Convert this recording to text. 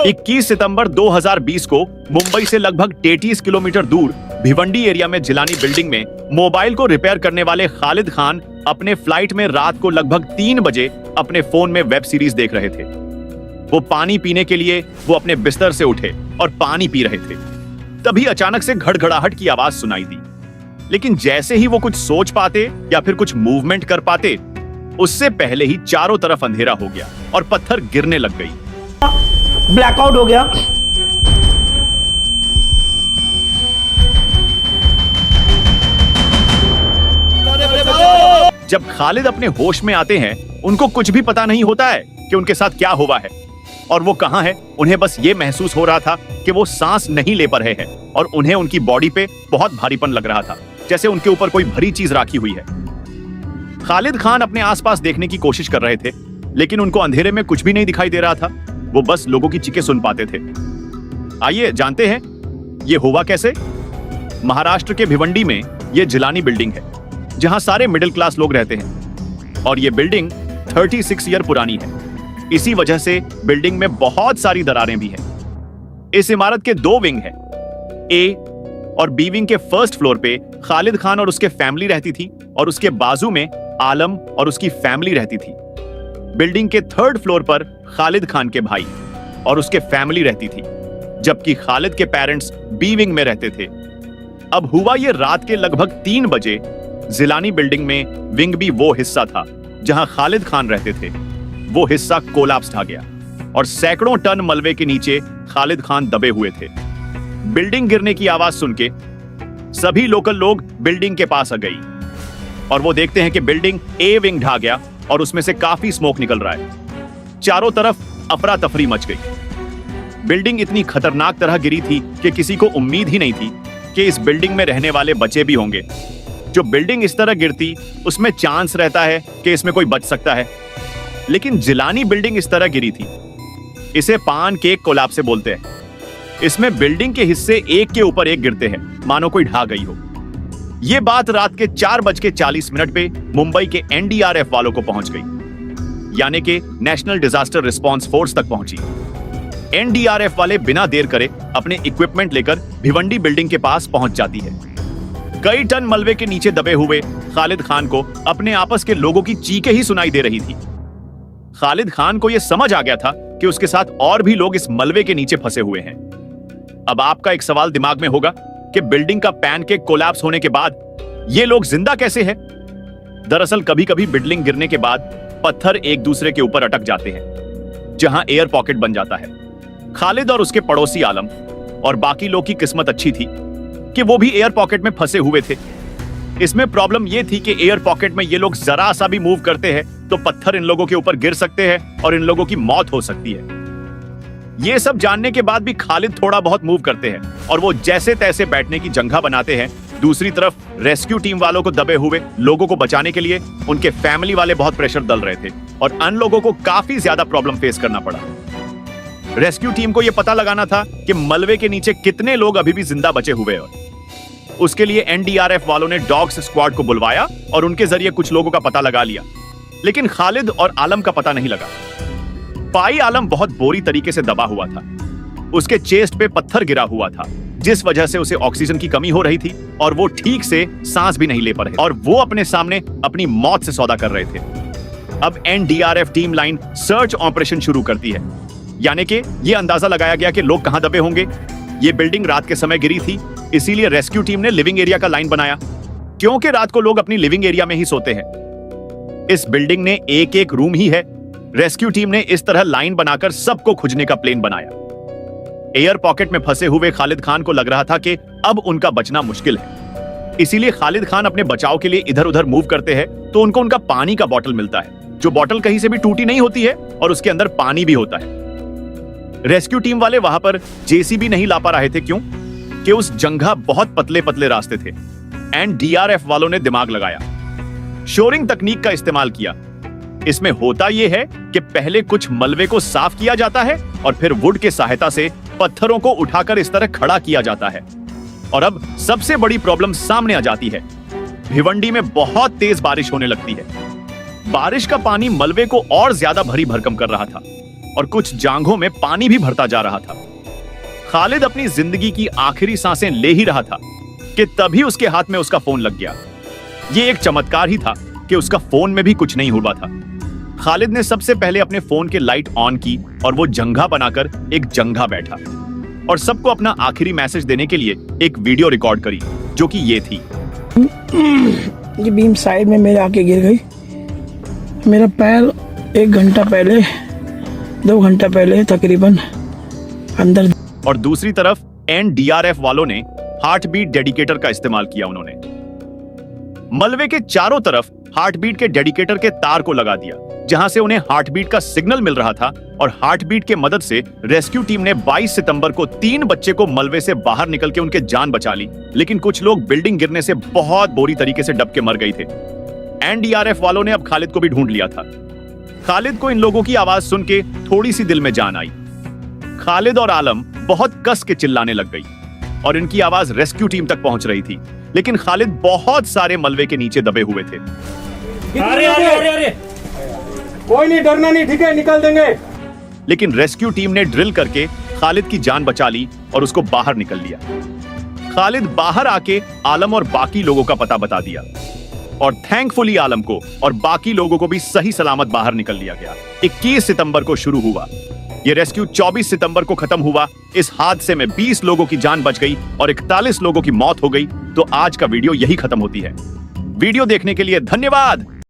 21 सितंबर 2020 को मुंबई से लगभग 33 किलोमीटर दूर भिवंडी एरिया में जिलानी बिल्डिंग में मोबाइल को रिपेयर करने वाले खालिद खान अपने फ्लाइट में रात को लगभग 3 बजे अपने फोन में वेब सीरीज देख रहे थे। वो पानी पीने के लिए वो अपने बिस्तर से उठे और पानी पी रहे थे। तभी अचानक से घड़घड़ाहट की आवाज सुनाई दी, लेकिन जैसे ही वो कुछ सोच पाते या फिर कुछ मूवमेंट कर पाते, उससे पहले ही चारों तरफ अंधेरा हो गया और पत्थर गिरने लग गई। ब्लैकआउट हो गया। जब खालिद अपने होश में आते हैं, उनको कुछ भी पता नहीं होता है कि उनके साथ क्या हुआ है और वो कहां है। उन्हें बस ये महसूस हो रहा था कि वो सांस नहीं ले पा रहे हैं और उन्हें उनकी बॉडी पे बहुत भारीपन लग रहा था, जैसे उनके ऊपर कोई भरी चीज राखी हुई है। खालिद खान अपने आसपास देखने की कोशिश कर रहे थे, लेकिन उनको अंधेरे में कुछ भी नहीं दिखाई दे रहा था। वो बस लोगों की चीखें सुन पाते थे। आइए जानते हैं ये हुआ कैसे। महाराष्ट्र के भिवंडी में ये जिलानी बिल्डिंग है, जहां सारे मिडिल क्लास लोग रहते हैं और ये बिल्डिंग 36 ईयर पुरानी है। इसी वजह से बिल्डिंग में बहुत सारी दरारें भी हैं। इस इमारत के 2 विंग हैं। ए और बी विंग के फर्स्ट फ्लोर पे खालिद खान और उसके फैमिली रहती थी और उसके बाजू में आलम और उसकी फैमिली रहती थी। बिल्डिंग के 3rd फ्लोर पर खालिद खान के भाई और उसके फैमिली रहती थी, जबकि खालिद के पेरेंट्स बी विंग में रहते थे। अब हुआ ये रात के लगभग 3 बजे। जिलानी बिल्डिंग में विंग भी वो हिस्सा था जहां खालिद खान रहते थे। वो हिस्सा कोलैप्स आ गया और सैकड़ों टन मलबे के नीचे खालिद खान दबे हुए थे। बिल्डिंग गिरने की आवाज सुन के सभी लोकल लोग बिल्डिंग के पास आ गई और वो देखते हैं कि बिल्डिंग ए विंग ढा गया और उसमें से काफी स्मोक निकल रहा है। चारों तरफ अफरा तफरी मच गई। बिल्डिंग इतनी खतरनाक तरह गिरी थी कि किसी को उम्मीद ही नहीं थी कि इस बिल्डिंग में रहने वाले बचे भी होंगे। जो बिल्डिंग इस तरह गिरती, उसमें चांस रहता है कि इसमें कोई बच सकता है, लेकिन जिलानी बिल्डिंग इस तरह गिरी थी। इसे पान केक कोलैप्स से बोलते हैं। इसमें बिल्डिंग के हिस्से एक के ऊपर एक गिरते हैं, मानो कोई ढा गई हो। यह बात रात के 4:40 पे मुंबई के एनडीआरएफ वालों को पहुंच गई, यानी कि नेशनल डिजास्टर रिस्पांस फोर्स तक पहुंची। एनडीआरएफ वाले बिना देर करे अपने इक्विपमेंट लेकर भिवंडी बिल्डिंग के पास पहुंच जाती है। कई टन मलबे के नीचे दबे हुए खालिद खान को अपने आपस के लोगों की चीखें ही सुनाई दे रही थी। खालिद खान को यह समझ आ गया था कि उसके साथ और भी लोग इस मलबे के नीचे फंसे हुए हैं। अब आपका एक सवाल दिमाग में होगा कि बिल्डिंग का पैनकेक कोलैप्स होने के बाद ये लोग जिंदा कैसे हैं? दरअसल कभी कभी बिल्डिंग गिरने के बाद पत्थर एक दूसरे के ऊपर अटक जाते हैं, जहां एयर पॉकेट बन जाता है। खालिद और उसके पड़ोसी आलम और बाकी लोग की किस्मत अच्छी थी कि वो भी एयर पॉकेट में फंसे हुए थे। इसमें प्रॉब्लम यह थी कि एयर पॉकेट में ये लोग जरा सा भी मूव करते हैं तो पत्थर इन लोगों के ऊपर गिर सकते हैं और इन लोगों की मौत हो सकती है। ये सब जानने के बाद भी खालिद थोड़ा बहुत मूव करते हैं और वो जैसे तैसे बैठने की जगह बनाते हैं। दूसरी तरफ रेस्क्यू टीम वालों को दबे हुए लोगों को बचाने के लिए उनके फैमिली वाले बहुत प्रेशर डाल रहे थे और अन लोगों को काफी ज्यादा प्रॉब्लम फेस करना पड़ा। रेस्क्यू टीम को यह पता लगाना था कि मलबे के नीचे कितने लोग अभी भी जिंदा बचे हुए हैं। उसके लिए एनडीआरएफ वालों ने डॉग्स स्क्वाड को बुलवाया और उनके जरिए कुछ लोगों का पता लगा लिया, लेकिन खालिद और आलम का पता नहीं लगा। पाई आलम बहुत बुरी तरीके से दबा हुआ था। उसके चेस्ट पे पत्थर गिरा हुआ था, जिस वजह से उसे ऑक्सीजन की कमी हो रही थी और वो ठीक से सांस भी नहीं ले पा रहे और वो अपने सामने अपनी मौत से सौदा कर रहे थे। अब NDRF team line search operation शुरू करती है, यानी कि ये अंदाजा लगाया गया कि लोग कहां दबे होंगे। ये बिल्डिंग रात के समय गिरी थी, इसीलिए रेस्क्यू टीम ने लिविंग एरिया का लाइन बनाया, क्योंकि रात को लोग अपनी लिविंग एरिया में ही सोते हैं। इस बिल्डिंग ने एक एक रूम ही है। रेस्क्यू टीम ने इस तरह लाइन बनाकर सबको खोजने का प्लान बनाया। एयर पॉकेट में फंसे हुए खालिद खान को लग रहा था कि अब उनका बचना मुश्किल है, इसीलिए खालिद खान अपने बचाव के लिए इधर उधर मूव करते हैं तो उनको उनका पानी का बोतल मिलता है, जो बोतल कहीं से भी टूटी नहीं होती है और उसके अंदर पानी भी होता है। रेस्क्यू टीम वाले वहां पर जेसीबी नहीं ला पा रहे थे, क्यों कि उस जंगह बहुत पतले पतले रास्ते थे। एनडीआरएफ वालों ने दिमाग लगाया, शोरिंग तकनीक का इस्तेमाल किया। इसमें होता यह है कि पहले कुछ मलबे को साफ किया जाता है और फिर वुड के सहायता से पत्थरों को उठाकर इस तरह खड़ा किया जाता है। और अब सबसे बड़ी प्रॉब्लम सामने आ जाती है। भिवंडी में बहुत तेज बारिश होने लगती है। बारिश का पानी मलबे को और ज्यादा भरी भरकम कर रहा था और कुछ जांघों में पानी भी भरता जा रहा था। खालिद अपनी जिंदगी की आखिरी सांसें ले ही रहा था कि तभी उसके हाथ में उसका फोन लग गया। ये एक चमत्कार ही था कि उसका फोन में भी कुछ नहीं हुआ था। खालिद ने सबसे पहले अपने फोन के लाइट ऑन की और वो जंघा बनाकर एक जंघा बैठा और सबको अपना आखिरी मैसेज देने के लिए एक वीडियो रिकॉर्ड करी, जो कि ये थी। ये बीम साइड में मेरे आके गिर गई। मेरा पैर 1 घंटा पहले 2 घंटा पहले तकरीबन अंदर। और दूसरी तरफ एनडीआरएफ वालों ने हार्ट बीट डेडिकेटर का इस्तेमाल किया। उन्होंने मलबे के चारों तरफ हार्ट बीट के डेडिकेटर के तार को लगा दिया, जहां से उन्हें हार्ट बीट का सिग्नल मिल रहा था। और हार्ट बीट के मदद से रेस्क्यू टीम ने 22 सितंबर को 3 बच्चे को मलबे से बाहर निकल के उनके जान बचा ली। लेकिन कुछ लोग बिल्डिंग गिरने से बहुत बुरी तरीके से दब के मर गए थे। एनडीआरएफ वालों ने अब खालिद को भी ढूंढ लिया था। खालिद को इन लोगों की आवाज सुन के थोड़ी सी दिल में जान आई। खालिद और आलम बहुत कस के चिल्लाने लग गई और इनकी आवाज रेस्क्यू टीम तक पहुंच रही थी। लेकिन खालिद बहुत सारे मलबे के नीचे दबे हुए थे। अरे अरे अरे अरे, कोई नहीं, डरना नहीं, ठीक है, निकाल देंगे। लेकिन रेस्क्यू टीम ने ड्रिल करके खालिद की जान बचा ली और उसको बाहर निकल लिया। खालिद बाहर आके आलम और बाकी लोगों का पता बता दिया और थैंकफुली आलम को और बाकी लोगों को भी सही सलामत बाहर निकल लिया गया। 21 सितंबर को शुरू हुआ ये रेस्क्यू। 24 सितंबर को खत्म हुआ। इस हादसे में 20 लोगों की जान बच गई और 41 लोगों की मौत हो गई। तो आज का वीडियो यही खत्म होती है। वीडियो देखने के लिए धन्यवाद।